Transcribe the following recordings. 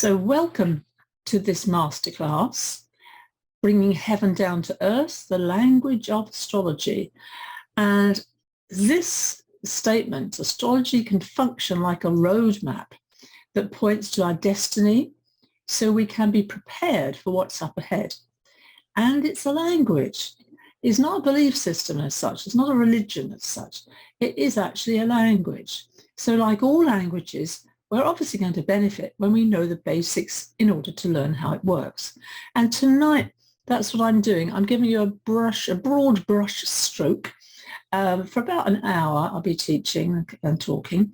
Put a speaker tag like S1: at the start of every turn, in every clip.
S1: So welcome to this masterclass, bringing heaven down to earth, the language of astrology. And this statement, astrology can function like a roadmap that points to our destiny so we can be prepared for what's up ahead. And it's a language. It's not a belief system as such. It's not a religion as such. It is actually a language. So like all languages, we're obviously going to benefit when we know the basics in order to learn how it works. And tonight, that's what I'm doing. I'm giving you a broad brush stroke. For about an hour, I'll be teaching and talking.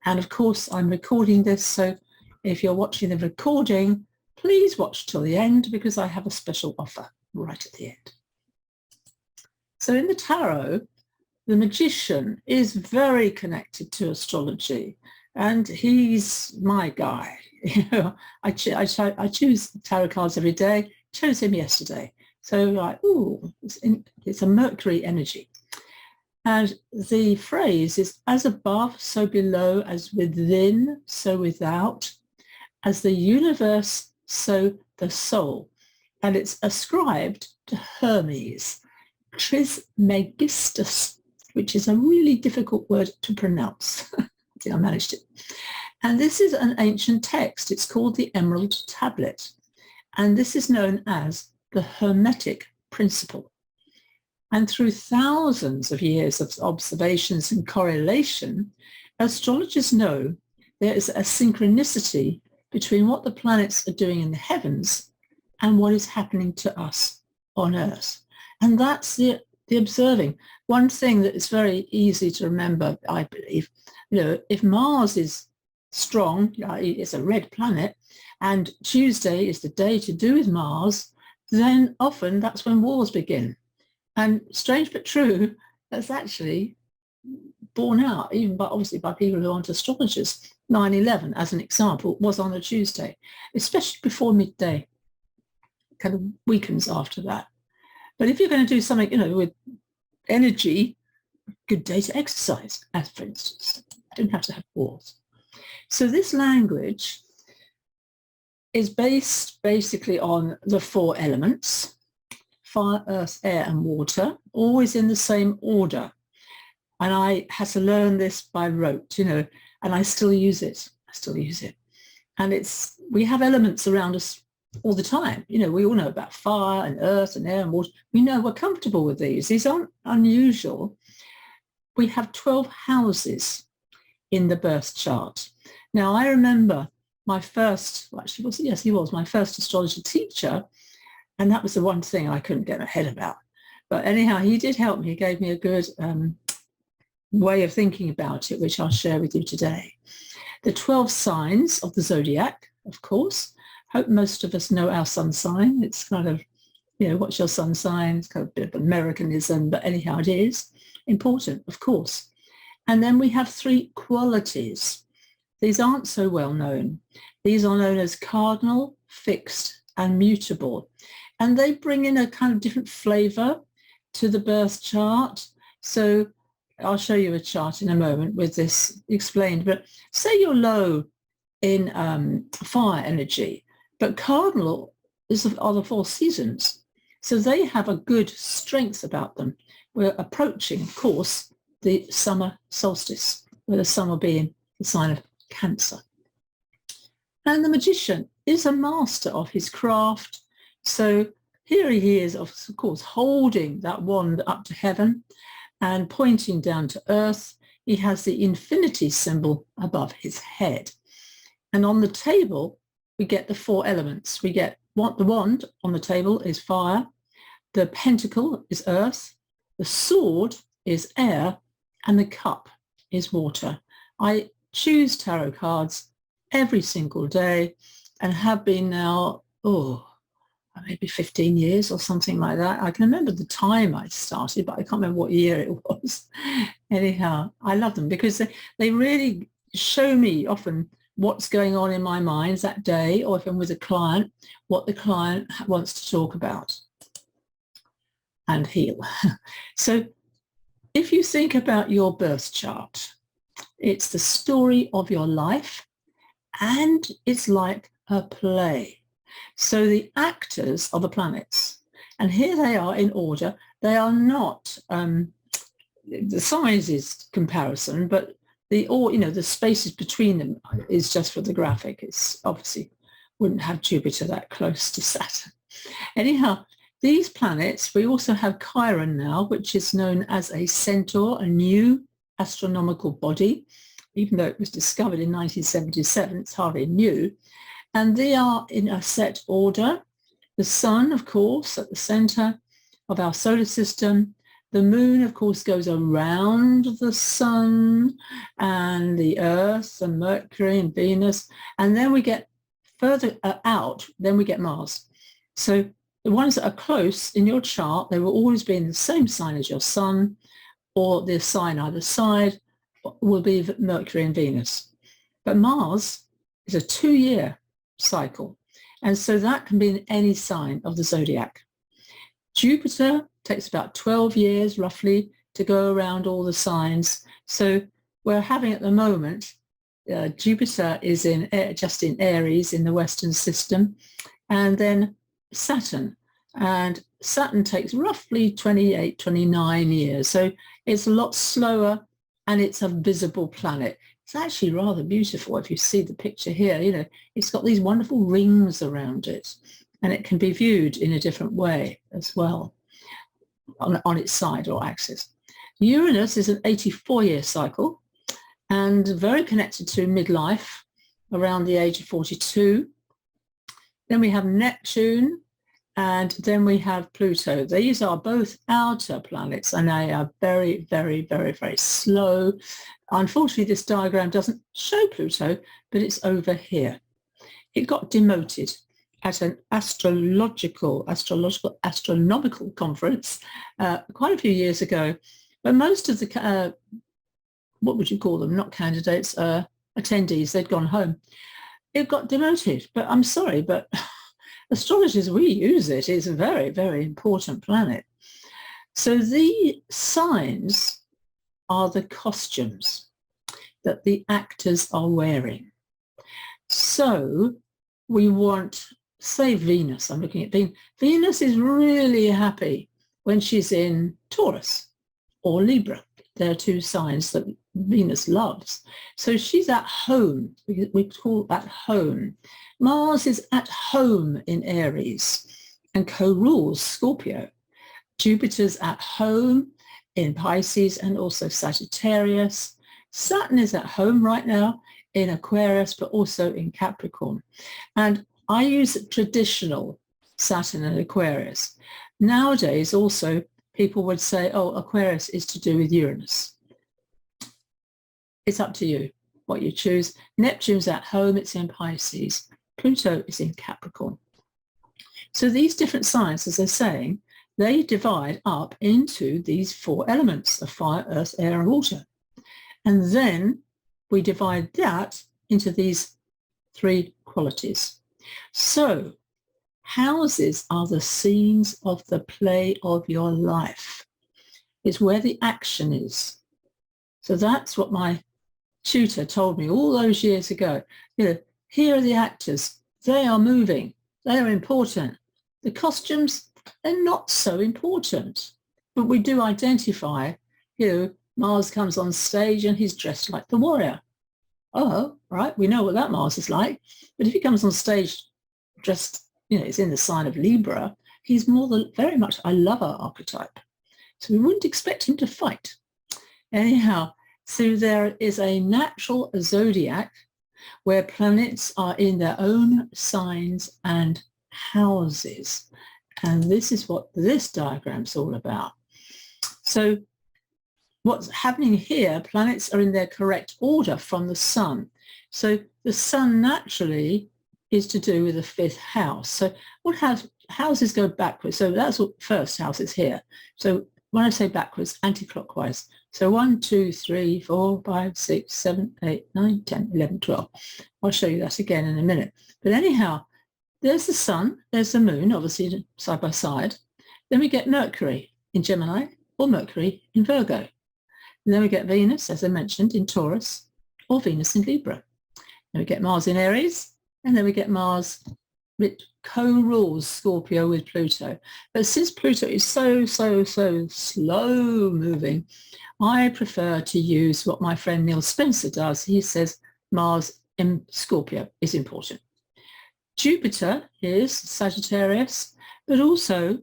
S1: And of course, I'm recording this. So if you're watching the recording, please watch till the end because I have a special offer right at the end. So in the tarot, the magician is very connected to astrology. And he's my guy. You know, I choose tarot cards every day. Chose him yesterday. So like, ooh, it's a Mercury energy. And the phrase is as above, so below, as within, so without, as the universe, so the soul. And it's ascribed to Hermes, Trismegistus, which is a really difficult word to pronounce. I managed it. And this is an ancient text. It's called the Emerald Tablet. And this is known as the Hermetic Principle. And through thousands of years of observations and correlation, astrologers know there is a synchronicity between what the planets are doing in the heavens and what is happening to us on Earth. And that's the observing. One thing that is very easy to remember, I believe, you know, if Mars is strong, it's a red planet, and Tuesday is the day to do with Mars, then often that's when wars begin. And strange but true, that's actually borne out, even by, obviously by people who aren't astrologers. 9/11, as an example, was on a Tuesday, especially before midday. It kind of weakens after that. But if you're going to do something, you know, with energy, good day to exercise, as for instance. I don't have to have wars. So this language is based basically on the four elements: fire, earth, air, and water, always in the same order. And I had to learn this by rote, you know, and I still use it. And we have elements around us all the time. You know, we all know about fire and earth and air and water. We know we're comfortable with these. These aren't unusual. We have 12 houses in the birth chart. Now, I remember my first, well, actually, he was my first astrology teacher, and that was the one thing I couldn't get my head about. But anyhow, he did help me. He gave me a good way of thinking about it, which I'll share with you today. The 12 signs of the Zodiac, of course. Hope most of us know our sun sign. It's kind of, you know, what's your sun sign? It's kind of a bit of Americanism, but anyhow, it is important, of course. And then we have 3 qualities. These aren't so well known. These are known as cardinal, fixed, and mutable. And they bring in a kind of different flavor to the birth chart. So I'll show you a chart in a moment with this explained. But say you're low in fire energy, but cardinal are the 4 seasons. So they have a good strength about them. We're approaching, of course, the summer solstice, where the sun will be in the sign of Cancer. And the magician is a master of his craft. So here he is, of course, holding that wand up to heaven and pointing down to earth. He has the infinity symbol above his head. And on the table, we get the 4 elements. We get the wand on the table is fire. The pentacle is earth. The sword is air. And the cup is water. I choose tarot cards every single day and have been now, maybe 15 years or something like that. I can remember the time I started, but I can't remember what year it was. Anyhow, I love them because they really show me often what's going on in my mind that day, or if I'm with a client, what the client wants to talk about and heal. So if you think about your birth chart, it's the story of your life, and it's like a play. So the actors are the planets. And here they are in order. They are not, the size is comparison, but the spaces between them is just for the graphic. It's obviously wouldn't have Jupiter that close to Saturn. Anyhow, these planets, we also have Chiron now, which is known as a centaur, a new astronomical body. Even though it was discovered in 1977, it's hardly new. And they are in a set order. The sun, of course, at the center of our solar system. The moon, of course, goes around the sun, and the earth and Mercury and Venus. And then we get further out, then we get Mars. So the ones that are close in your chart, they will always be in the same sign as your sun, or the sign either side will be Mercury and Venus. But Mars is a 2-year cycle. And so that can be in any sign of the zodiac. Jupiter takes about 12 years roughly to go around all the signs. So we're having at the moment, Jupiter is just in Aries in the Western system, and then Saturn. And Saturn takes roughly 28, 29 years. So it's a lot slower, and it's a visible planet. It's actually rather beautiful if you see the picture here. It's got these wonderful rings around it, and it can be viewed in a different way as well on its side or axis. Uranus is an 84-year cycle and very connected to midlife around the age of 42. Then we have Neptune, and then we have Pluto. These are both outer planets, and they are very, very, very, very slow. Unfortunately, this diagram doesn't show Pluto, but it's over here. It got demoted at an astronomical conference quite a few years ago, but most of the, what would you call them, not candidates, attendees, they'd gone home. It got demoted, but I'm sorry, but astrologers, we use it. It's a very, very important planet. So the signs are the costumes that the actors are wearing. So we want, say Venus, I'm looking at Venus. Venus is really happy when she's in Taurus or Libra. They're two signs that Venus loves. So she's at home. We call that home. Mars is at home in Aries and co-rules Scorpio. Jupiter's at home in Pisces and also Sagittarius. Saturn is at home right now in Aquarius, but also in Capricorn. And I use traditional Saturn and Aquarius. Nowadays, also, people would say, oh, Aquarius is to do with Uranus. It's up to you what you choose. Neptune's at home, it's in Pisces. Pluto is in Capricorn. So these different signs, as they're saying, they divide up into these 4 elements of fire, earth, air, and water. And then we divide that into these 3 qualities. So houses are the scenes of the play of your life. It's where the action is. So that's what my tutor told me all those years ago. Here are the actors. They are moving. They are important. The costumes, they're not so important. But we do identify, Mars comes on stage and he's dressed like the warrior. Oh, right, we know what that Mars is like. But if he comes on stage dressed, it's in the sign of Libra, he's very much a lover archetype. So we wouldn't expect him to fight. Anyhow, so there is a natural zodiac where planets are in their own signs and houses. And this is what this diagram's all about. So what's happening here, planets are in their correct order from the sun. So the sun naturally is to do with the 5th house. So what houses go backwards? So that's what first house is here. So when I say backwards, anti-clockwise. So 1, 2, 3, 4, 5, 6, 7, 8, 9, 10, 11, 12. I'll show you that again in a minute. But anyhow, there's the sun, there's the moon, obviously side by side. Then we get Mercury in Gemini or Mercury in Virgo. And then we get Venus, as I mentioned, in Taurus or Venus in Libra. Then we get Mars in Aries And then we get Mars, which co-rules Scorpio with Pluto. But since Pluto is so slow moving, I prefer to use what my friend Neil Spencer does. He says Mars in Scorpio is important. Jupiter is Sagittarius, but also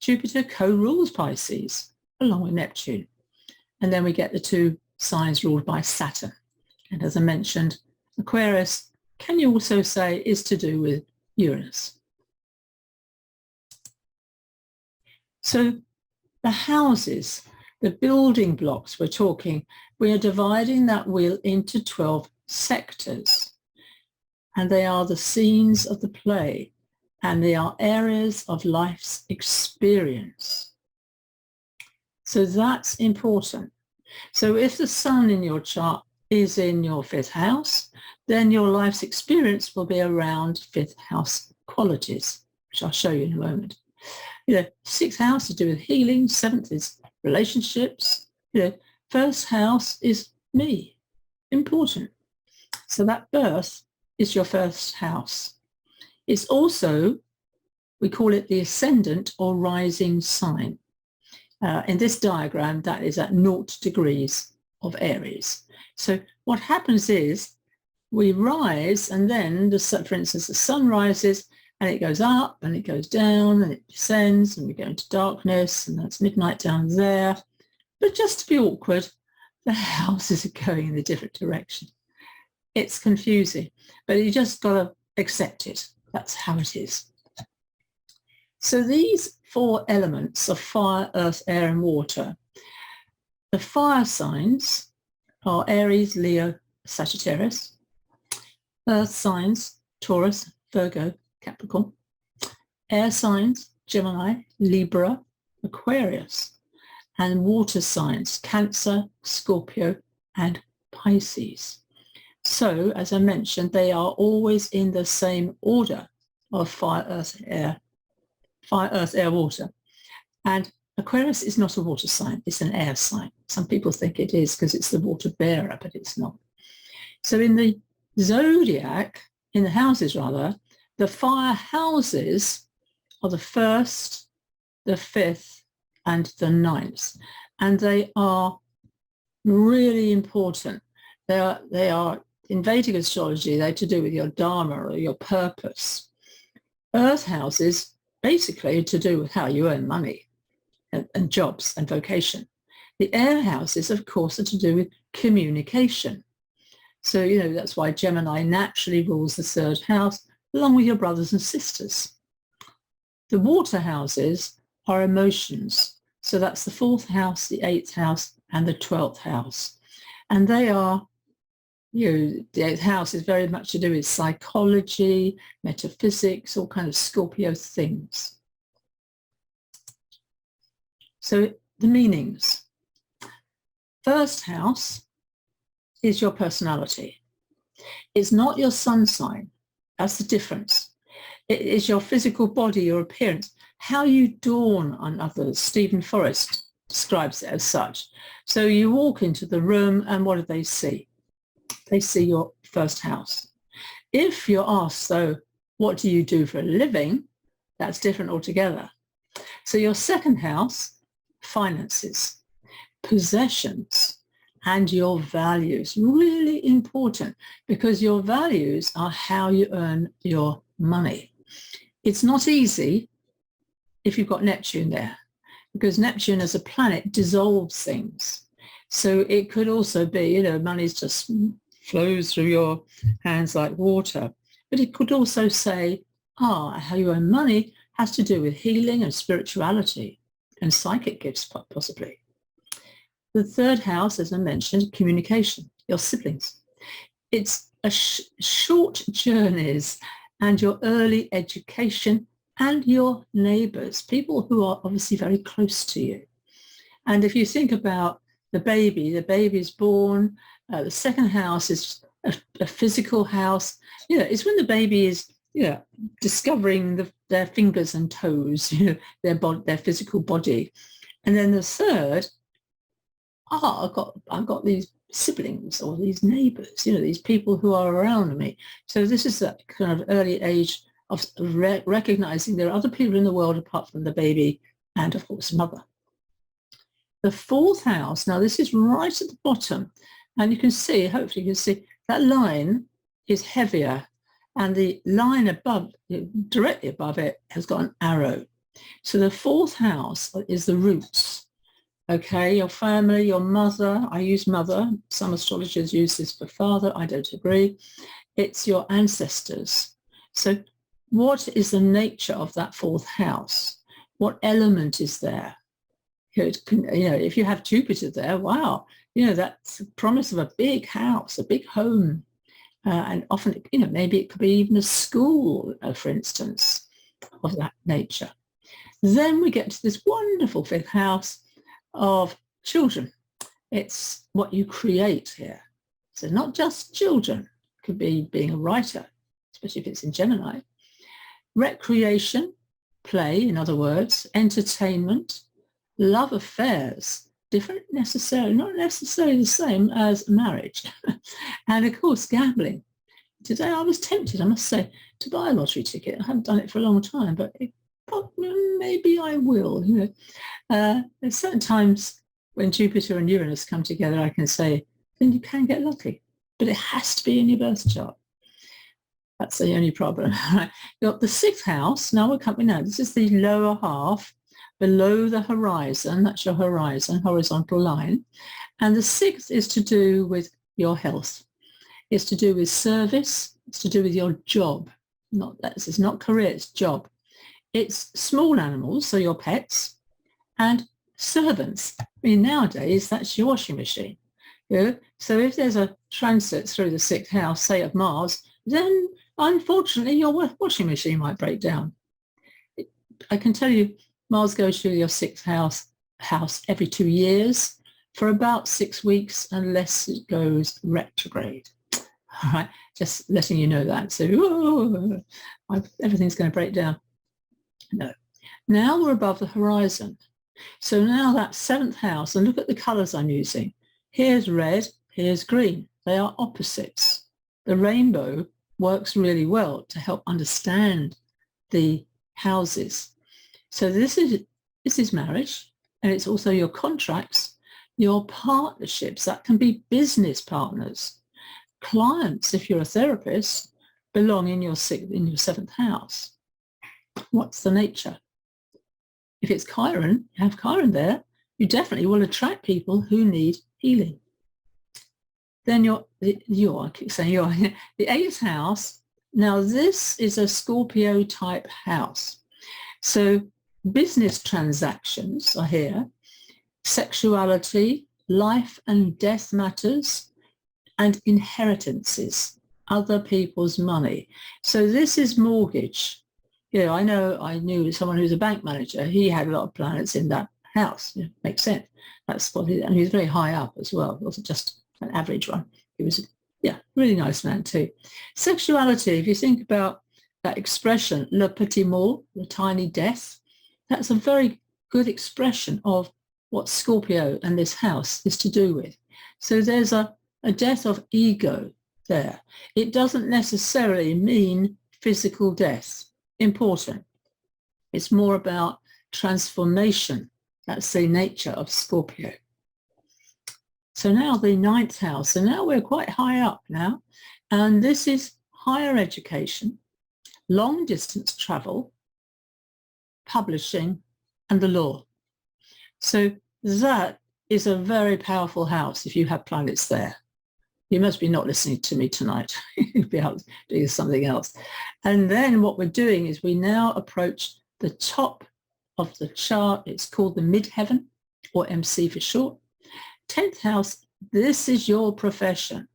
S1: Jupiter co-rules Pisces along with Neptune. And then we get the two signs ruled by Saturn. And as I mentioned, Aquarius, can you also say, is to do with Uranus. So the houses, the building blocks we're talking, we are dividing that wheel into 12 sectors. And they are the scenes of the play, and they are areas of life's experience. So that's important. So if the sun in your chart is in your 5th house, then your life's experience will be around 5th house qualities, which I'll show you in a moment. 6th house to do with healing, 7th is relationships, 1st house is me, important. So that birth is your 1st house. It's also, we call it the ascendant or rising sign. In this diagram, that is at 0 degrees of Aries. So what happens is we rise, and then, for instance, the sun rises and it goes up and it goes down and it descends and we go into darkness, and that's midnight down there. But just to be awkward, the houses are going in a different direction. It's confusing, but you just got to accept it. That's how it is. So these 4 elements of fire, earth, air, and water, the fire signs are Aries, Leo, Sagittarius. Earth signs, Taurus, Virgo, Capricorn. Air signs, Gemini, Libra, Aquarius. And water signs, Cancer, Scorpio, and Pisces. So, as I mentioned, they are always in the same order of fire, earth, air, water. And Aquarius is not a water sign, it's an air sign. Some people think it is because it's the water bearer, but it's not. So in the zodiac, in the houses rather, the fire houses are the 1st, the 5th, and the 9th. And they are really important. They are in Vedic astrology, they're to do with your dharma or your purpose. Earth houses basically to do with how you earn money and jobs and vocation. The air houses, of course, are to do with communication. So, that's why Gemini naturally rules the 3rd house, along with your brothers and sisters. The water houses are emotions. So that's the 4th house, the 8th house, and the 12th house. And they are, the 8th house is very much to do with psychology, metaphysics, all kind of Scorpio things. So the meanings. 1st house is your personality. It's not your sun sign. That's the difference. It is your physical body, your appearance, how you dawn on others. Stephen Forrest describes it as such. So you walk into the room and what do they see? They see your 1st house. If you're asked, though, what do you do for a living? That's different altogether. So your 2nd house, finances, possessions, and your values. Really important, because your values are how you earn your money. It's not easy if you've got Neptune there, because Neptune as a planet dissolves things. So it could also be, money just flows through your hands like water. But it could also say, how you earn money has to do with healing and spirituality and psychic gifts, possibly. The 3rd house, as I mentioned, communication, your siblings. It's a short journeys and your early education and your neighbours, people who are obviously very close to you. And if you think about the baby is born, the 2nd house is a physical house. It's when the baby is, discovering their fingers and toes, their physical body. And then the 3rd, I've got these siblings or these neighbors, these people who are around me. So this is that kind of early age of recognizing there are other people in the world apart from the baby and, of course, mother. The fourth house, now this is right at the bottom, and you can see, hopefully you can see, that line is heavier, and the line above, directly above it, has got an arrow. So the fourth house is the roots. Okay, your family, your mother. I use mother. Some astrologers use this for father. I don't agree. It's your ancestors. So what is the nature of that fourth house? What element is there? If you have Jupiter there, wow, that's a promise of a big house, a big home. And often, maybe it could be even a school, for instance, of that nature. Then we get to this wonderful fifth house of children. It's what you create here. So not just children. It could be being a writer, especially if it's in Gemini. Recreation, play, in other words, entertainment, love affairs, not necessarily the same as marriage. And of course, gambling. Today I was tempted, I must say, to buy a lottery ticket. I haven't done it for a long time, but maybe I will. There's certain times when Jupiter and Uranus come together, I can say, then you can get lucky, but it has to be in your birth chart. That's the only problem. You've got the sixth house. Now we're coming now. This is the lower half, below the horizon. That's your horizon, horizontal line. And the sixth is to do with your health. It's to do with service. It's to do with your job. It's not career, it's job. It's small animals, so your pets, and servants. I mean, nowadays, that's your washing machine. So if there's a transit through the sixth house, say of Mars, then unfortunately your washing machine might break down. I can tell you, Mars goes through your sixth house every 2 years for about 6 weeks, unless it goes retrograde. All right, just letting you know that. So everything's going to break down. No. Now we're above the horizon. So now that seventh house, and look at the colours I'm using. Here's red, here's green. They are opposites. The rainbow works really well to help understand the houses. So this is marriage, and it's also your contracts, your partnerships. That can be business partners. Clients, if you're a therapist, belong in your seventh house. What's the nature? If it's Chiron, you have Chiron there, you definitely will attract people who need healing. Then I keep saying the eighth house. Now this is a Scorpio type house. So business transactions are here, sexuality, life and death matters, and inheritances, other people's money. So this is mortgage. I knew someone who's a bank manager. He had a lot of planets in that house. Makes sense. That's what and he was very high up as well. It wasn't just an average one. He was, really nice man too. Sexuality, if you think about that expression, le petit mort, the tiny death, that's a very good expression of what Scorpio and this house is to do with. So there's a death of ego there. It doesn't necessarily mean physical death. Important. It's more about transformation. That's the nature of Scorpio. So now the ninth house. So now we're quite high up now. And this is higher education, long distance travel, publishing, and the law. So that is a very powerful house if you have planets there. You must be not listening to me tonight. You'll be out doing something else. And then what we're doing is we now approach the top of the chart. It's called the midheaven, or MC for short. 10th house, this is your profession.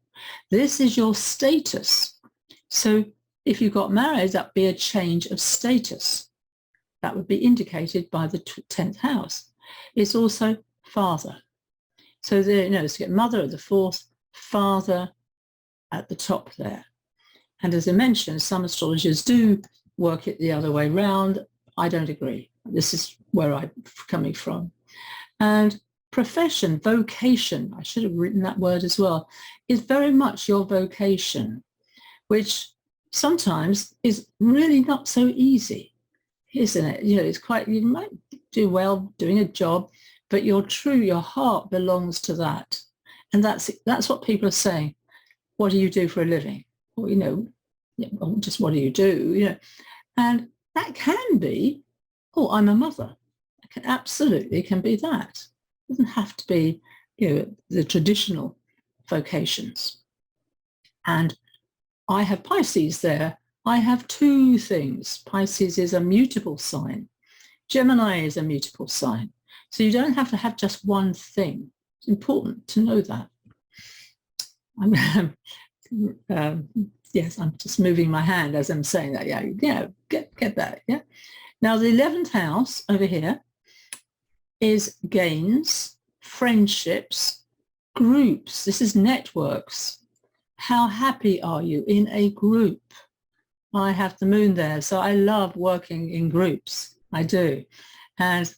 S1: This is your status. So if you got married, that'd be a change of status. That would be indicated by the 10th house. It's also father. So there, let's get mother at the fourth, father at the top there. And as I mentioned, some astrologers do work it the other way round. I don't agree. This is where I'm coming from. And profession, vocation, I should have written that word as well, is very much your vocation, which sometimes is really not so easy, isn't it? You know, it's quite, you might do well doing a job, but your heart belongs to that. And that's what people are saying. What do you do for a living? Or, you know, just what do you do? You know, and that can be, oh, I'm a mother. It can absolutely can be that. It doesn't have to be, you know, the traditional vocations. And I have Pisces there. I have two things. Pisces is a mutable sign. Gemini is a mutable sign. So you don't have to have just one thing. It's important to know that. Yes, I'm just moving my hand as I'm saying that. Yeah, get that. Yeah. Now the 11th house over here is gains, friendships, groups. This is networks. How happy are you in a group? I have the moon there, so I love working in groups. I do. And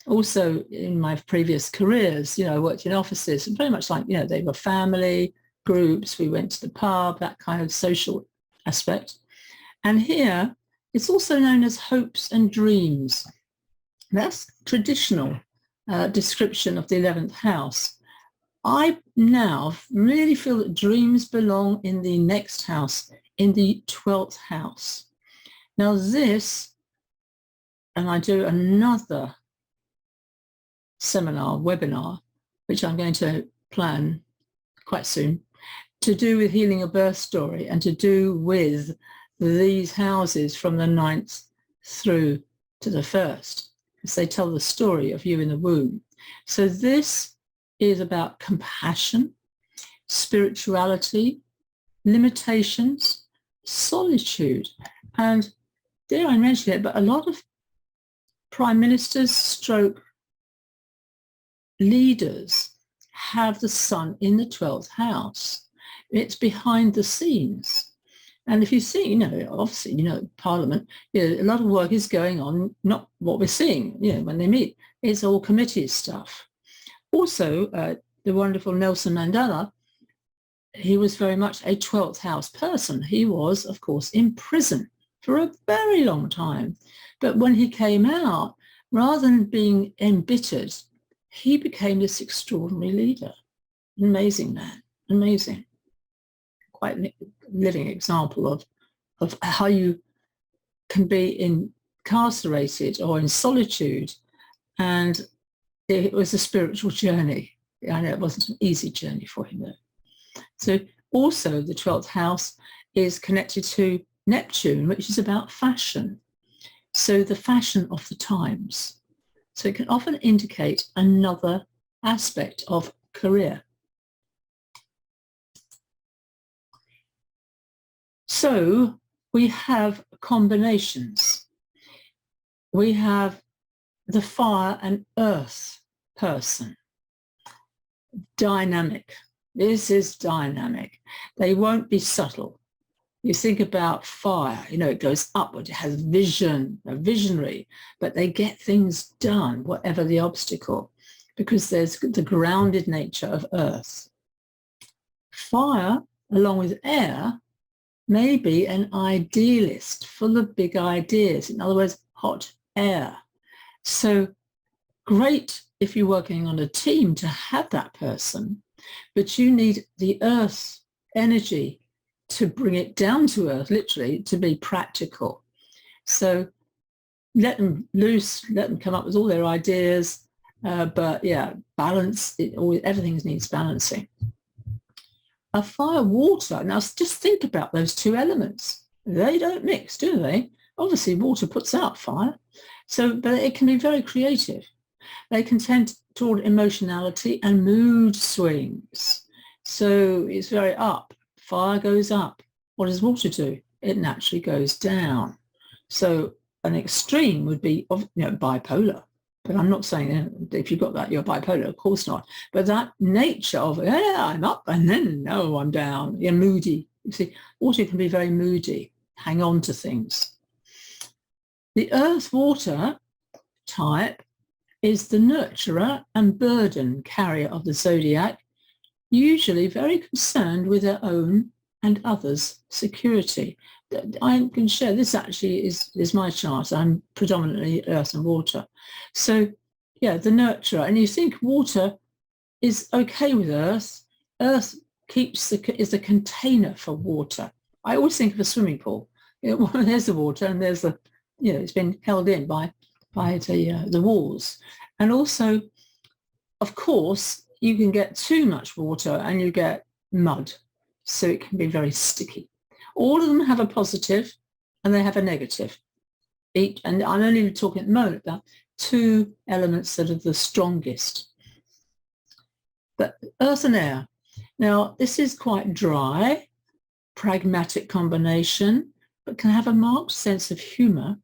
S1: also in my previous careers, you know, I worked in offices and very much like, you know, they were family, groups, we went to the pub, that kind of social aspect. And here, it's also known as hopes and dreams. That's traditional description of the 11th house. I now really feel that dreams belong in the next house, in the 12th house. Now this, and I do another seminar, webinar, which I'm going to plan quite soon, to do with healing a birth story and to do with these houses from the 9th through to the 1st, because they tell the story of you in the womb. So this is about compassion, spirituality, limitations, solitude. And dare I mention it, but a lot of prime ministers stroke leaders have the sun in the 12th house. It's behind the scenes. And if you see, you know, obviously, you know, Parliament, you know, a lot of work is going on, not what we're seeing, you know, when they meet. It's all committee stuff. Also, the wonderful Nelson Mandela, he was very much a 12th house person. He was, of course, in prison for a very long time. But when he came out, rather than being embittered, he became this extraordinary leader. Amazing man, amazing. Quite a living example of how you can be incarcerated or in solitude. And it was a spiritual journey. I know it wasn't an easy journey for him though. So also the 12th house is connected to Neptune, which is about fashion. So the fashion of the times. So it can often indicate another aspect of career. So we have combinations. We have the fire and earth person. Dynamic. This is dynamic. They won't be subtle. You think about fire, you know, it goes upward, it has vision, a visionary, but they get things done, whatever the obstacle, because there's the grounded nature of earth. Fire, along with air, may be an idealist, full of big ideas. In other words, hot air. So great if you're working on a team to have that person, but you need the earth energy to bring it down to earth, literally, to be practical. So let them loose, let them come up with all their ideas, but yeah, balance, everything needs balancing. A fire water, now just think about those two elements. They don't mix, do they? Obviously water puts out fire, but it can be very creative. They can tend toward emotionality and mood swings. So it's very up. Fire goes up. What does water do? It naturally goes down. So an extreme would be, you know, bipolar. But I'm not saying if you've got that, you're bipolar. Of course not. But that nature of, yeah, I'm up and then, no, I'm down. You're moody. You see, water can be very moody. Hang on to things. The earth-water type is the nurturer and burden carrier of the zodiac, usually very concerned with their own and others' security. I can share this actually is my chart. I'm predominantly earth and water. So yeah, the nurturer. And you think water is okay with earth. Earth is the container for water. I always think of a swimming pool. There's the water and there's the, it's been held in by the walls. And also, of course, you can get too much water and you get mud. So it can be very sticky. All of them have a positive and they have a negative. And I'm only talking at the moment about two elements that are the strongest. But earth and air. Now, this is quite dry, pragmatic combination, but can have a marked sense of humour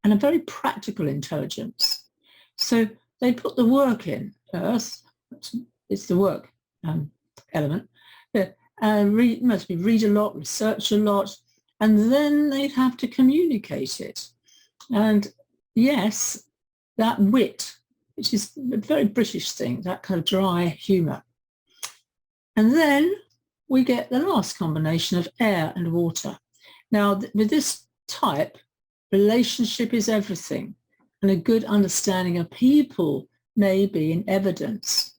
S1: and a very practical intelligence. So they put the work in. Earth, it's the work element. Must be read a lot, research a lot, and then they'd have to communicate it. And yes, that wit, which is a very British thing, that kind of dry humour. And then we get the last combination of air and water. Now, with this type, relationship is everything, and a good understanding of people may be in evidence.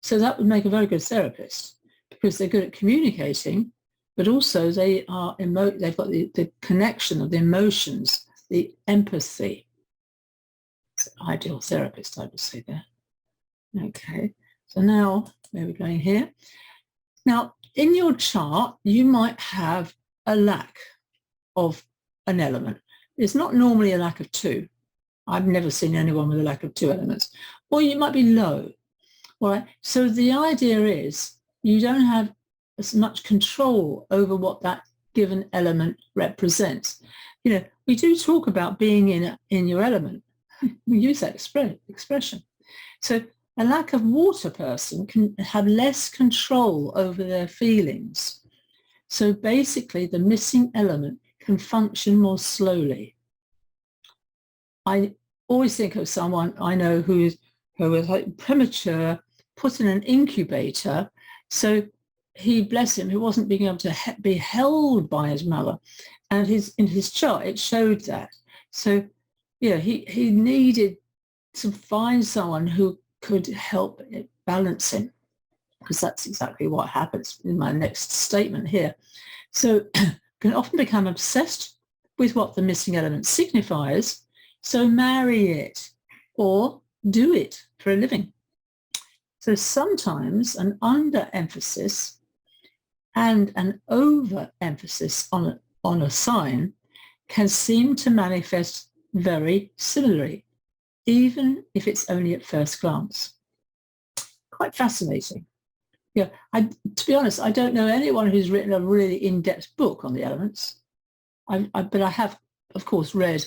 S1: So that would make a very good therapist, because they're good at communicating, but also they've got the connection of the emotions, the empathy. It's an ideal therapist, I would say there. Okay, so now where are we going here? Now, in your chart, you might have a lack of an element. It's not normally a lack of two. I've never seen anyone with a lack of two elements. Or you might be low. All right, so the idea is you don't have as much control over what that given element represents. We do talk about being in your element. We use that expression. So a lack of water person can have less control over their feelings. So basically the missing element can function more slowly. I always think of someone I know who was like premature, put in an incubator. So he, bless him, he wasn't being able to be held by his mother. And in his chart, it showed that. So, he needed to find someone who could help balance him, because that's exactly what happens in my next statement here. So can often become obsessed with what the missing element signifies. So marry it or do it for a living. So sometimes an underemphasis and an overemphasis on a sign can seem to manifest very similarly, even if it's only at first glance. Quite fascinating. Yeah, to be honest, I don't know anyone who's written a really in-depth book on the elements. But I have, of course, read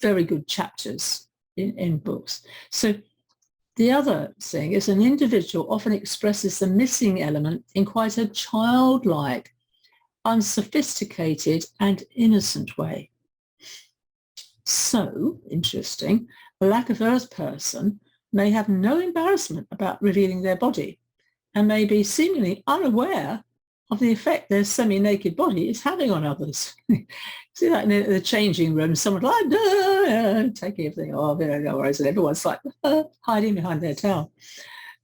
S1: very good chapters in books. So the other thing is an individual often expresses the missing element in quite a childlike, unsophisticated and innocent way. So, interesting, a lack of earth person may have no embarrassment about revealing their body and may be seemingly unaware of the effect their semi-naked body is having on others. See that in the changing room, someone's like, taking everything off, no worries, and everyone's like hiding behind their towel.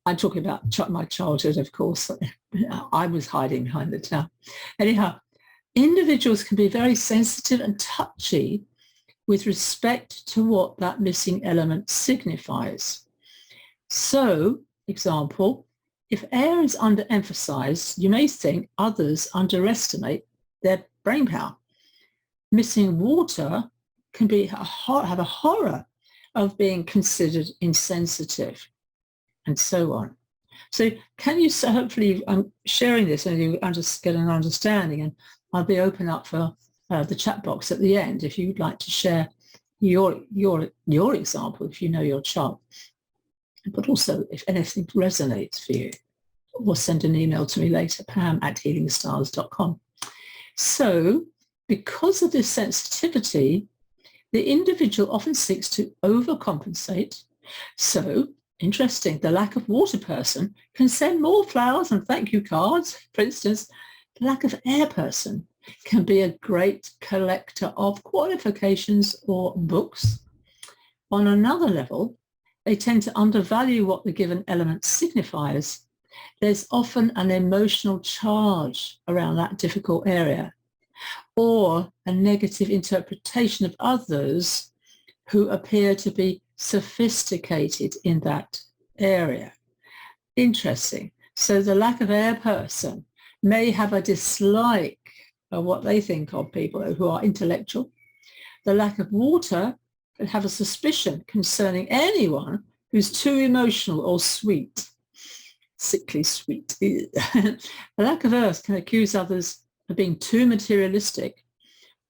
S1: I'm talking about my childhood, of course. I was hiding behind the towel. Anyhow, individuals can be very sensitive and touchy with respect to what that missing element signifies. So, example, if air is underemphasized, you may think others underestimate their brain power. Missing water can have a horror of being considered insensitive, and so on. So can you, hopefully I'm sharing this and you get an understanding, and I'll be open up for the chat box at the end if you'd like to share your example, if you know your chart, but also if anything resonates for you, or send an email to me later, pam@healingstars.com. So because of this sensitivity, The individual often seeks to overcompensate. So, interesting, the lack of water person can send more flowers and thank you cards. For instance, the lack of air person can be a great collector of qualifications or books. On another level, they tend to undervalue what the given element signifies. There's often an emotional charge around that difficult area, or a negative interpretation of others who appear to be sophisticated in that area. Interesting. So the lack of air person may have a dislike of what they think of people who are intellectual. The lack of water can have a suspicion concerning anyone who's too emotional or sweet, sickly sweet. The lack of earth can accuse others of being too materialistic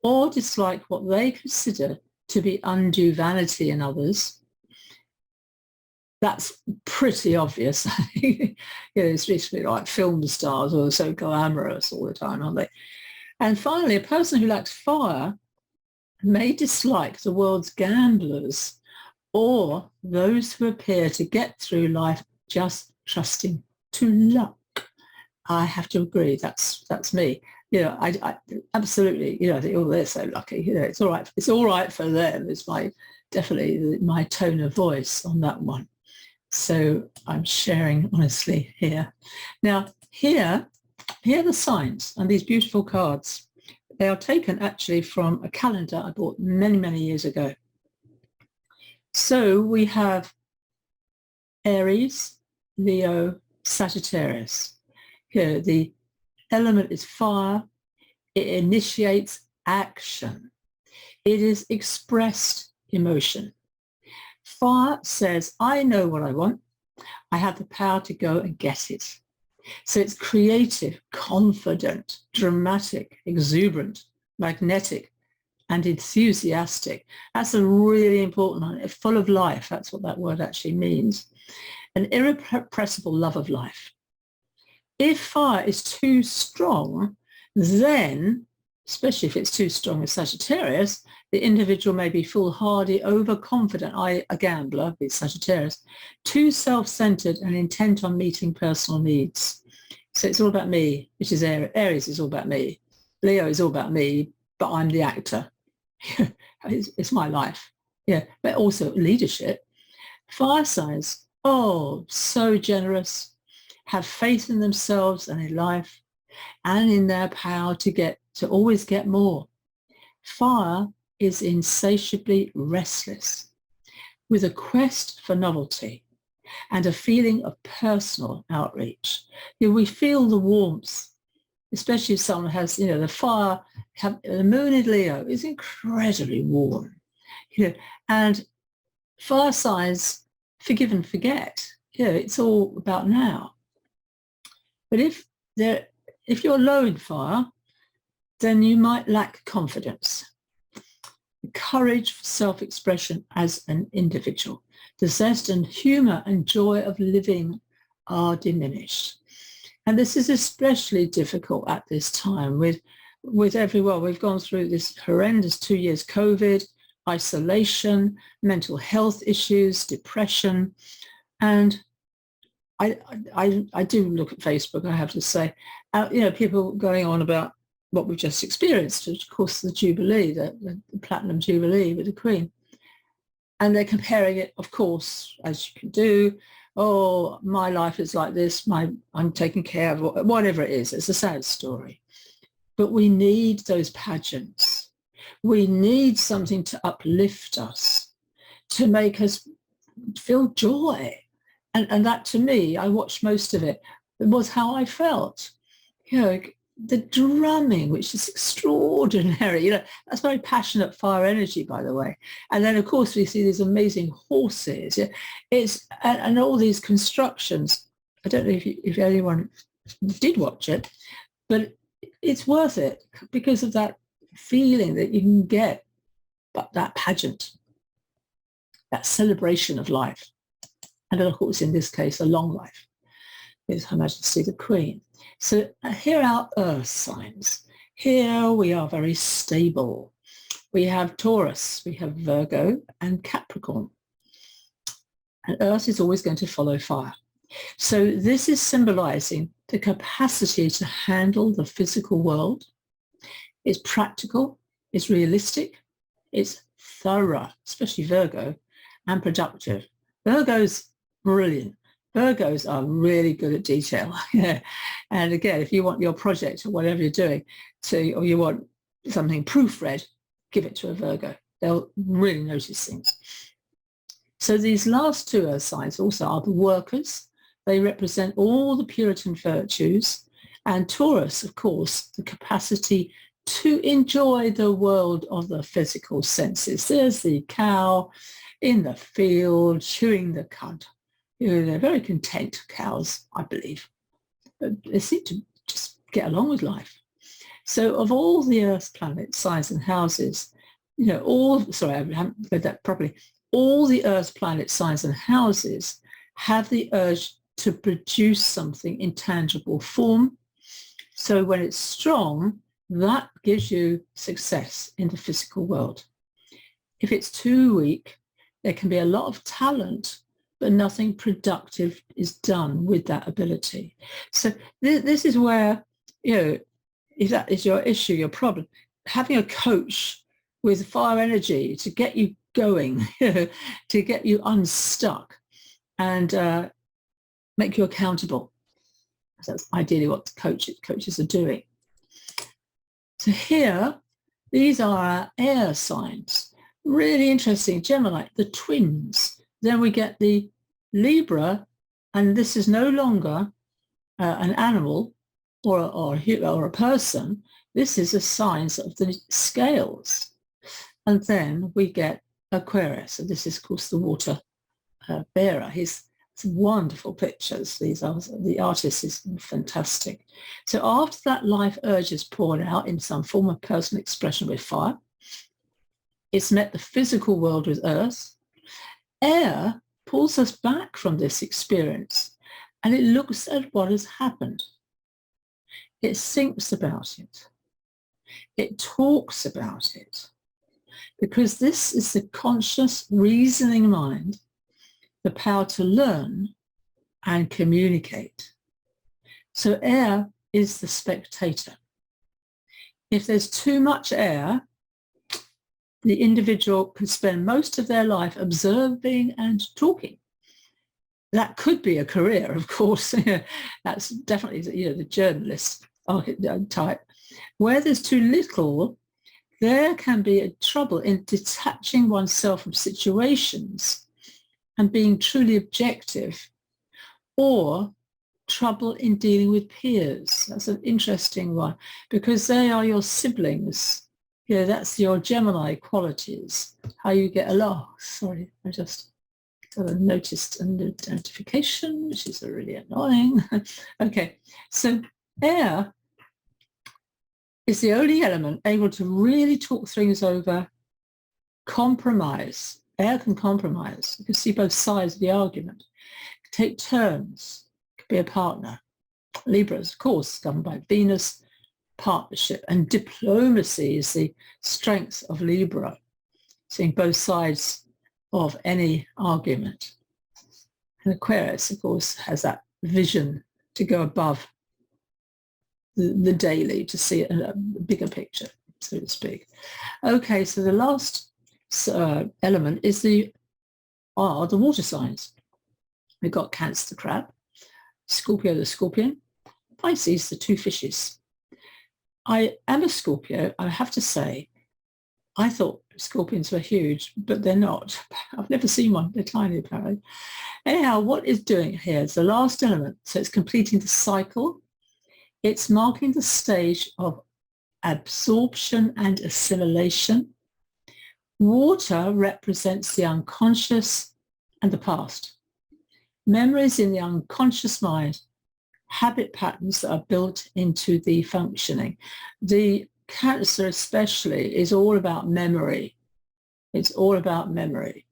S1: or dislike what they consider to be undue vanity in others. That's pretty obvious. It's basically like film stars who are so glamorous all the time, aren't they? And finally, a person who lacks fire may dislike the world's gamblers or those who appear to get through life just trusting to luck. I have to agree. That's me. I absolutely. I think, oh, they're so lucky. It's all right. It's all right for them. It's definitely my tone of voice on that one. So I'm sharing honestly here. Now here are the signs and these beautiful cards. They are taken actually from a calendar I bought many, many years ago. So we have Aries, Leo, Sagittarius. Here, the element is fire. It initiates action. It is expressed emotion. Fire says, I know what I want. I have the power to go and get it. So it's creative, confident, dramatic, exuberant, magnetic, and enthusiastic. That's a really important one. It's full of life. That's what that word actually means. An irrepressible love of life. If fire is too strong, then, especially if it's too strong with Sagittarius, the individual may be foolhardy, overconfident, a gambler, it's Sagittarius, too self-centered and intent on meeting personal needs. So it's all about me, which is Aries is all about me. Leo is all about me, but I'm the actor. It's my life. Yeah, but also leadership. Fire signs, so generous, have faith in themselves and in life and in their power to always get more. Fire is insatiably restless, with a quest for novelty and a feeling of personal outreach. We feel the warmth, especially if someone has, the fire, the moon in Leo is incredibly warm, and fire signs forgive and forget. It's all about now. But if you're low in fire, then you might lack confidence, courage for self-expression as an individual. The zest and humor and joy of living are diminished. And this is especially difficult at this time with everyone. We've gone through this horrendous 2 years, COVID, isolation, mental health issues, depression. And I do look at Facebook, I have to say, people going on about what we've just experienced, of course, the Jubilee, the Platinum Jubilee with the Queen. And they're comparing it, of course, as you can do. Oh, my life is like this. I'm taken care of, whatever it is. It's a sad story. But we need those pageants. We need something to uplift us, to make us feel joy. And that, to me, I watched most of it, was how I felt. The drumming, which is extraordinary. That's very passionate fire energy, by the way. And then, of course, we see these amazing horses. And all these constructions. I don't know if anyone did watch it, but it's worth it because of that feeling that you can get, but that pageant, that celebration of life. And of course, in this case, a long life with Her Majesty the Queen. So here are Earth signs. Here we are very stable. We have Taurus, we have Virgo and Capricorn. And Earth is always going to follow fire. So this is symbolizing the capacity to handle the physical world. It's practical, it's realistic, it's thorough, especially Virgo, and productive. Virgo's brilliant. Virgos are really good at detail. Yeah. And again, if you want your project or whatever you're doing or you want something proofread, give it to a Virgo. They'll really notice things. So these last two earth signs also are the workers. They represent all the Puritan virtues. And Taurus, of course, the capacity to enjoy the world of the physical senses. There's the cow in the field chewing the cud. They're very content cows, I believe. But they seem to just get along with life. So of all the Earth planets, signs and houses, I haven't read that properly. All the Earth planet signs and houses have the urge to produce something in tangible form. So when it's strong, that gives you success in the physical world. If it's too weak, there can be a lot of talent, but nothing productive is done with that ability. So this is where, if that is your issue, your problem, having a coach with fire energy to get you going, to get you unstuck and make you accountable. That's ideally what coaches are doing. So here, these are our air signs. Really interesting. Gemini, the twins. Then we get the Libra, and this is no longer an animal or a person. This is a sign of the scales. And then we get Aquarius, and this is, of course, the water bearer. He's some wonderful pictures. The artist is fantastic. So after that life urge is poured out in some form of personal expression with fire, it's met the physical world with earth. Air pulls us back from this experience and it looks at what has happened. It thinks about it. It talks about it. Because this is the conscious reasoning mind, the power to learn and communicate. So air is the spectator. If there's too much air, the individual could spend most of their life observing and talking. That could be a career, of course. That's definitely the journalist type. Where there's too little, there can be a trouble in detaching oneself from situations and being truly objective, or trouble in dealing with peers. That's an interesting one because they are your siblings. That's your Gemini qualities, how you get along. Sorry, I just noticed a notification, which is really annoying. Okay, so air is the only element able to really talk things over, compromise. Air can compromise. You can see both sides of the argument. Take turns, could be a partner. Libra is, of course, governed by Venus, partnership, and diplomacy is the strength of Libra, seeing both sides of any argument. And Aquarius, of course, has that vision to go above the daily, to see a bigger picture, so to speak. Okay, so the last element is the water signs. We've got Cancer, the crab, Scorpio, the scorpion, Pisces, the two fishes. I am a Scorpio. I have to say, I thought scorpions were huge, but they're not. I've never seen one. They're tiny, apparently. Anyhow, what it's doing here is the last element. So it's completing the cycle. It's marking the stage of absorption and assimilation. Water represents the unconscious and the past. Memories in the unconscious mind, habit patterns that are built into the functioning. The Cancer especially is all about memory. It's all about memory.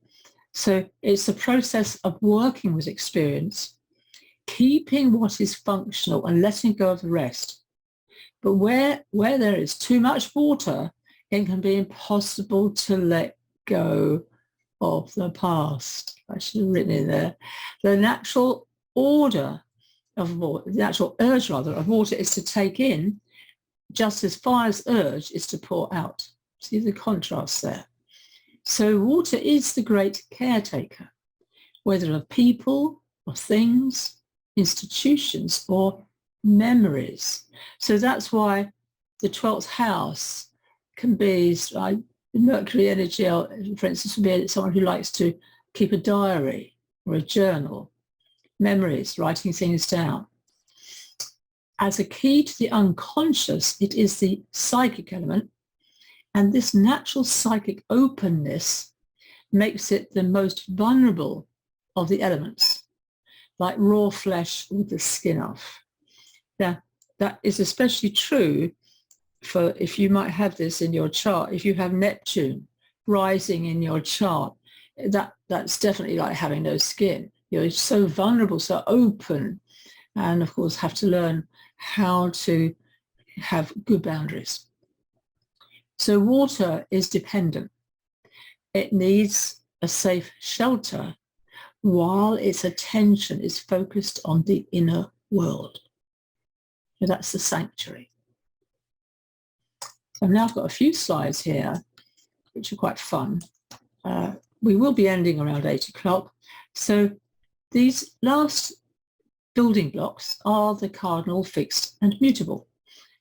S1: So it's the process of working with experience, keeping what is functional and letting go of the rest. But where there is too much water, it can be impossible to let go of the past. I should have written in there. The natural order of water, the natural urge rather of water is to take in, just as fire's urge is to pour out. See the contrast there. So water is the great caretaker, whether of people, of things, institutions, or memories. So that's why the 12th house can be, Mercury energy, for instance, would be someone who likes to keep a diary or a journal, memories, writing things down. As a key to the unconscious, it is the psychic element, and this natural psychic openness makes it the most vulnerable of the elements, like raw flesh with the skin off. Now, that is especially true for if you might have this in your chart, if you have Neptune rising in your chart, that's definitely like having no skin. You're so vulnerable, so open, and of course have to learn how to have good boundaries. So water is dependent. It needs a safe shelter while its attention is focused on the inner world. So that's the sanctuary. So now I've got a few slides here, which are quite fun. We will be ending around 8 o'clock. So these last building blocks are the cardinal, fixed, and mutable.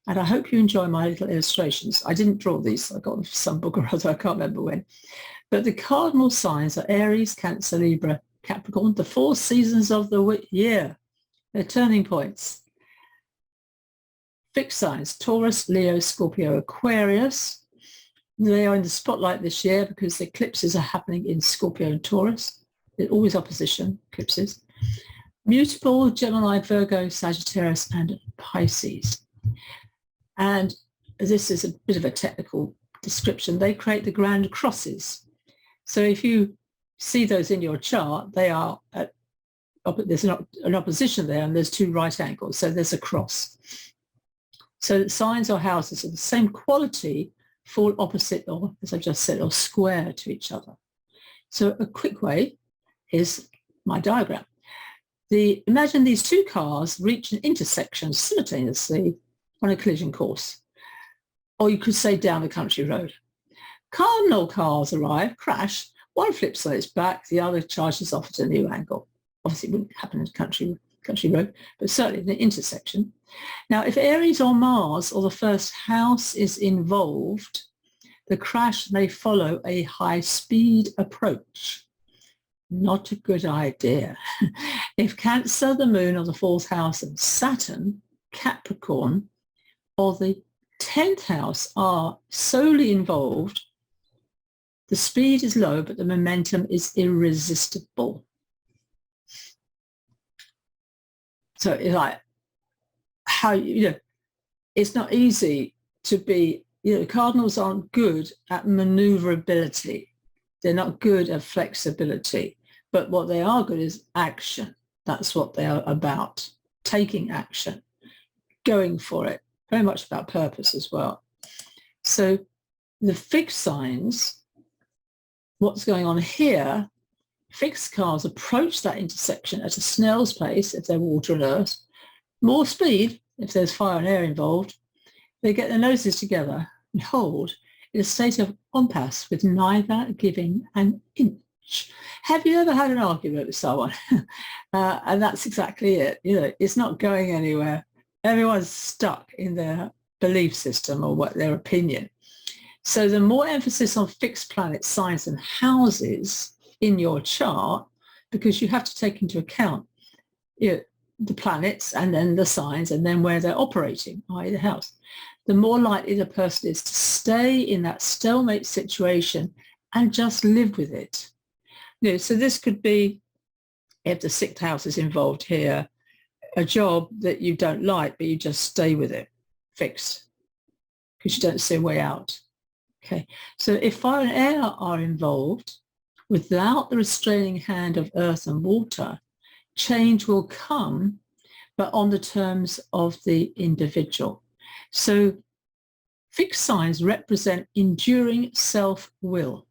S1: And I hope you enjoy my little illustrations. I didn't draw these. I got them from some book or other. I can't remember when. But the cardinal signs are Aries, Cancer, Libra, Capricorn, the 4 seasons of the year. They're turning points. Fixed signs, Taurus, Leo, Scorpio, Aquarius. They are in the spotlight this year because the eclipses are happening in Scorpio and Taurus. They're always opposition, eclipses. Mutable, Gemini, Virgo, Sagittarius, and Pisces. And this is a bit of a technical description. They create the grand crosses. So if you see those in your chart, they are there's an opposition there, and there's 2 right angles. So there's a cross. So signs or houses of the same quality fall opposite, or as I've just said, or square to each other. So a quick way is my diagram. Imagine these 2 cars reach an intersection simultaneously on a collision course, or you could say down a country road. Cardinal cars arrive, crash, one flips on its back, the other charges off at a new angle. Obviously it wouldn't happen in a country road, but certainly in the intersection. Now, if Aries or Mars or the first house is involved, the crash may follow a high-speed approach. Not a good idea. If Cancer, the Moon, or the 4th house, and Saturn, Capricorn, or the 10th house are solely involved, the speed is low, but the momentum is irresistible. So it's like how, it's not easy to be, cardinals aren't good at maneuverability. They're not good at flexibility, but what they are good is action. That's what they are about, taking action, going for it, very much about purpose as well. So the fixed signs, what's going on here, fixed cars approach that intersection at a snail's pace if they're water and earth, more speed if there's fire and air involved. They get their noses together and hold in a state of impasse with neither giving an inch. Have you ever had an argument with someone? And that's exactly it. It's not going anywhere. Everyone's stuck in their belief system or their opinion. So the more emphasis on fixed planet signs and houses in your chart, because you have to take into account the planets and then the signs and then where they're operating, i.e. the house, the more likely the person is to stay in that stalemate situation and just live with it. So this could be, if the 6th house is involved here, a job that you don't like, but you just stay with it, fixed, because you don't see a way out. Okay, so if fire and air are involved, without the restraining hand of earth and water, change will come, but on the terms of the individual. So Fixed signs represent enduring self-will.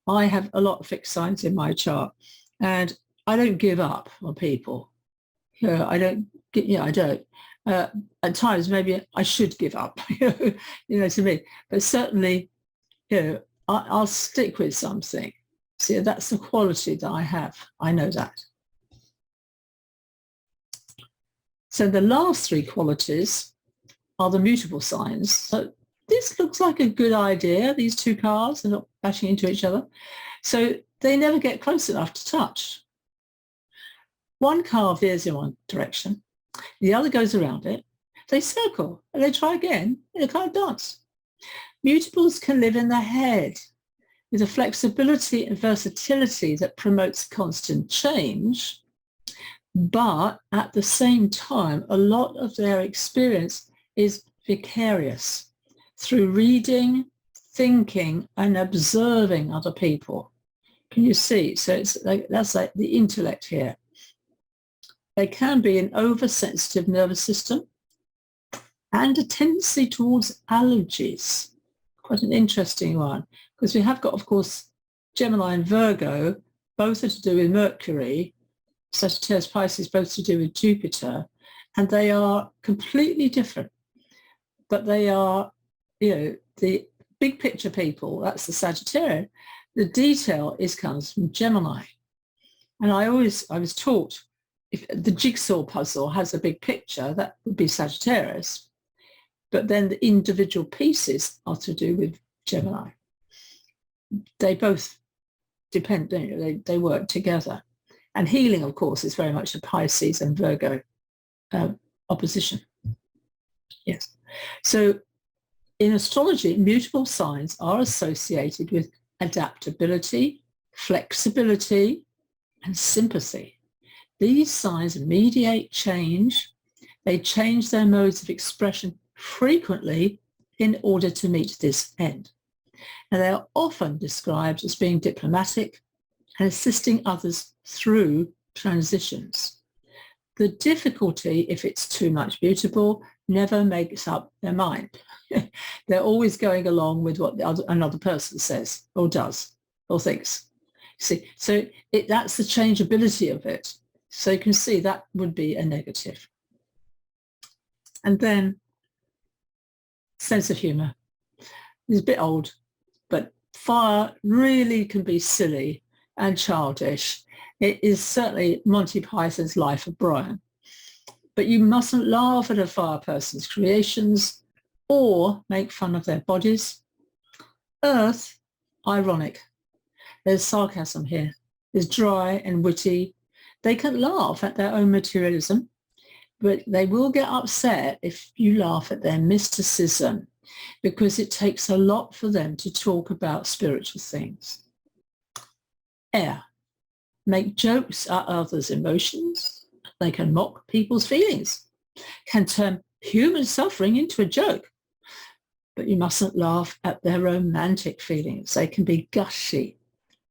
S1: I have a lot of fixed signs in my chart, and I don't give up on people. I don't. I don't. At times, maybe I should give up. To me. But certainly, I'll stick with something. See, that's the quality that I have. I know that. So the last three qualities are the mutable signs. So this looks like a good idea. These two cars are not bashing into each other. So they never get close enough to touch. One car veers in one direction. The other goes around it. They circle and they try again. They can't dance. Mutables can live in the head with a flexibility and versatility that promotes constant change. But at the same time, a lot of their experience is vicarious through reading, thinking, and observing other people. Can you see? So that's like the intellect here. They can be an oversensitive nervous system and a tendency towards allergies. Quite an interesting one, because we have got, of course, Gemini and Virgo, both are to do with Mercury, Sagittarius, Pisces, both to do with Jupiter, and they are completely different. But they are, the big picture people, that's the Sagittarian. The detail comes from Gemini. And I was taught if the jigsaw puzzle has a big picture, that would be Sagittarius. But then the individual pieces are to do with Gemini. They both depend, they work together. And healing, of course, is very much a Pisces and Virgo opposition. Yes. So in astrology, mutable signs are associated with adaptability, flexibility, and sympathy. These signs mediate change. They change their modes of expression frequently in order to meet this end. And they are often described as being diplomatic and assisting others through transitions. The difficulty, if it's too much mutable, never makes up their mind. They're always going along with what another person says or does or thinks. See, so that's the changeability of it. So you can see that would be a negative. And then sense of humor. It's a bit old, but fire really can be silly and childish. It is certainly Monty Python's Life of Brian. But you mustn't laugh at a fire person's creations or make fun of their bodies. Earth, ironic. There's sarcasm here. There's dry and witty. They can laugh at their own materialism, but they will get upset if you laugh at their mysticism, because it takes a lot for them to talk about spiritual things. Air. Make jokes at others' emotions. They can mock people's feelings, can turn human suffering into a joke. But you mustn't laugh at their romantic feelings. They can be gushy,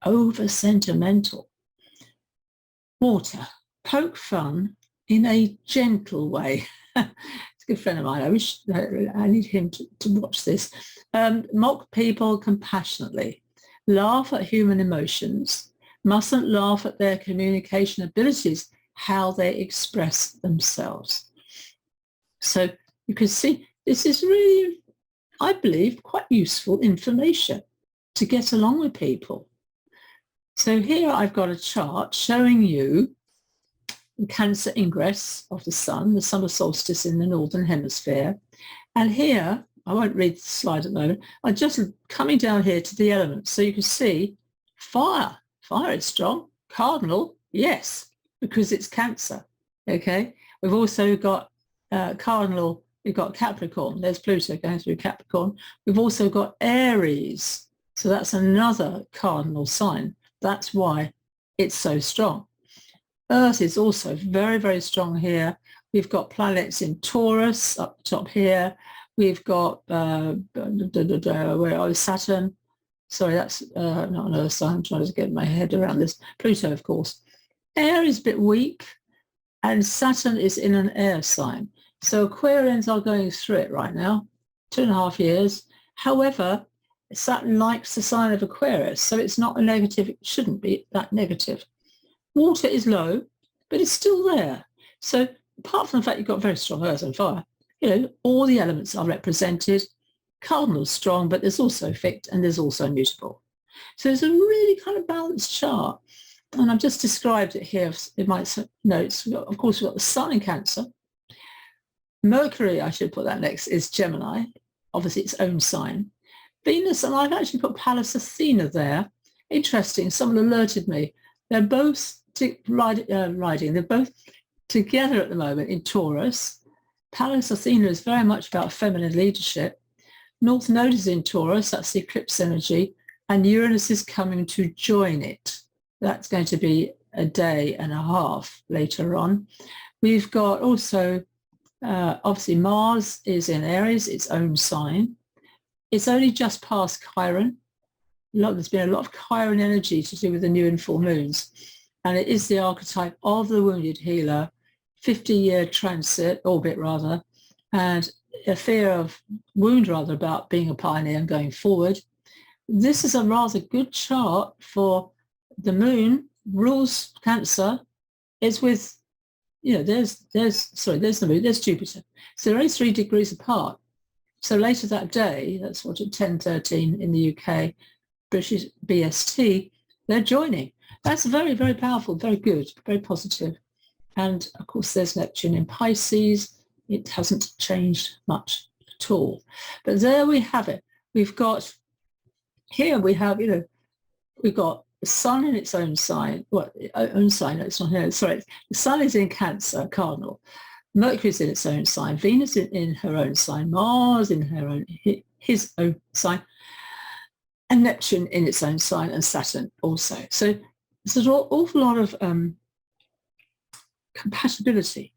S1: over-sentimental. Water. Poke fun in a gentle way. It's a good friend of mine. I need him to watch this. Mock people compassionately. Laugh at human emotions. Mustn't laugh at their communication abilities, how they express themselves. So you can see this is really, I believe, quite useful information to get along with people. So here I've got a chart showing you the Cancer ingress of the summer solstice in the Northern Hemisphere. And here, I won't read the slide at the moment, I'm just coming down here to the elements. So you can see fire. Fire is strong. Cardinal, yes, because it's Cancer. Okay. We've also got Cardinal. We've got Capricorn. There's Pluto going through Capricorn. We've also got Aries. So that's another cardinal sign. That's why it's so strong. Earth is also very, very strong here. We've got planets in Taurus up the top here. We've got Saturn. Sorry, that's not an Earth sign. I'm trying to get my head around this. Pluto, of course. Air is a bit weak, and Saturn is in an air sign. So Aquarians are going through it right now. 2.5 years. However, Saturn likes the sign of Aquarius, so it's not a negative. It shouldn't be that negative. Water is low, but it's still there. So apart from the fact you've got very strong earth and fire, all the elements are represented. Cardinal's strong, but there's also fixed and there's also mutable. So it's a really kind of balanced chart. And I've just described it here in my notes. Of course, we've got the Sun in Cancer. Mercury, I should put that next, is Gemini, obviously its own sign. Venus, and I've actually put Pallas Athena there. Interesting, someone alerted me. They're both they're both together at the moment in Taurus. Pallas Athena is very much about feminine leadership. North Node is in Taurus, that's the eclipse energy, and Uranus is coming to join it. That's going to be a day and a half later on. We've got also, obviously Mars is in Aries, its own sign. It's only just past Chiron. There's been a lot of Chiron energy to do with the new and full moons. And it is the archetype of the wounded healer, 50-year transit, orbit rather, and a fear of wound rather about being a pioneer and going forward. This is a rather good chart for the moon, rules Cancer. It's with, there's the moon, there's Jupiter. So they're only 3 degrees apart. So later that day, that's what, at 10:13 in the UK, British BST, they're joining. That's very, very powerful, very good, very positive. And of course, there's Neptune in Pisces. It hasn't changed much at all. But there we have it. We've got, here we have, we've got the Sun in its own sign. Well, own sign, no, it's not here. Sorry, the Sun is in Cancer, Cardinal. Mercury's in its own sign, Venus in her own sign, Mars in his own sign, and Neptune in its own sign, and Saturn also. So there's an awful lot of compatibility.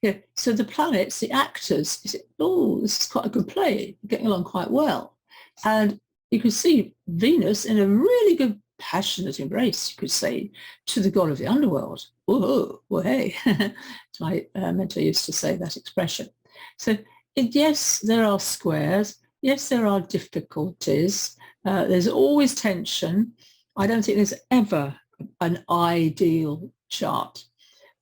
S1: Yeah. So the planets, the actors, this is quite a good play, getting along quite well. And you can see Venus in a really good passionate embrace, you could say, to the god of the underworld. Oh, well, hey. My mentor used to say that expression. So yes, there are squares. Yes, there are difficulties. There's always tension. I don't think there's ever an ideal chart.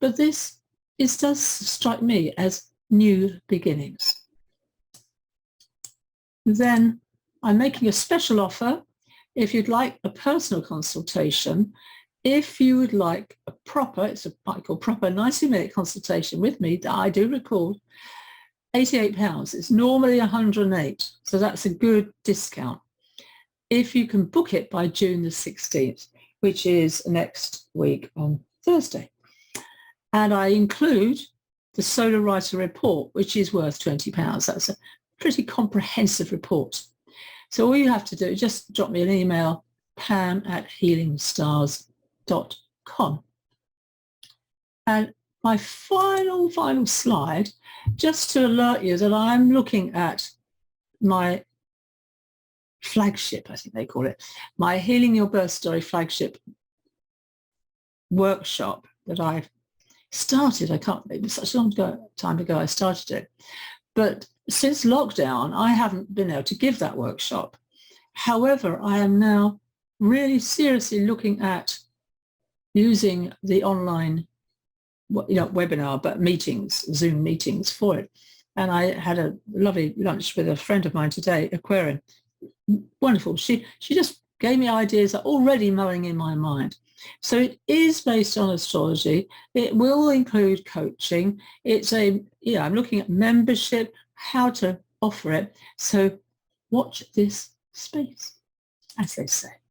S1: But this does strike me as new beginnings. Then I'm making a special offer. If you'd like a personal consultation, if you would like a proper, it's what I call proper 90-minute consultation with me that I do record, £88. It's normally 108, so that's a good discount. If you can book it by June the 16th, which is next week on Thursday. And I include the Solar Writer report, which is worth £20. That's a pretty comprehensive report. So all you have to do is just drop me an email, pam@healingstars.com. And my final slide, just to alert you that I'm looking at my flagship, I think they call it, my Healing Your Birth Story flagship workshop that I've started. I can't believe it was such a long time ago I started it. But since lockdown, I haven't been able to give that workshop. However, I am now really seriously looking at using the online, webinar, but meetings, Zoom meetings for it. And I had a lovely lunch with a friend of mine today, Aquarian. Wonderful. She just gave me ideas that are already mulling in my mind. So it is based on astrology. It will include coaching. I'm looking at membership, how to offer it. So watch this space, as they say.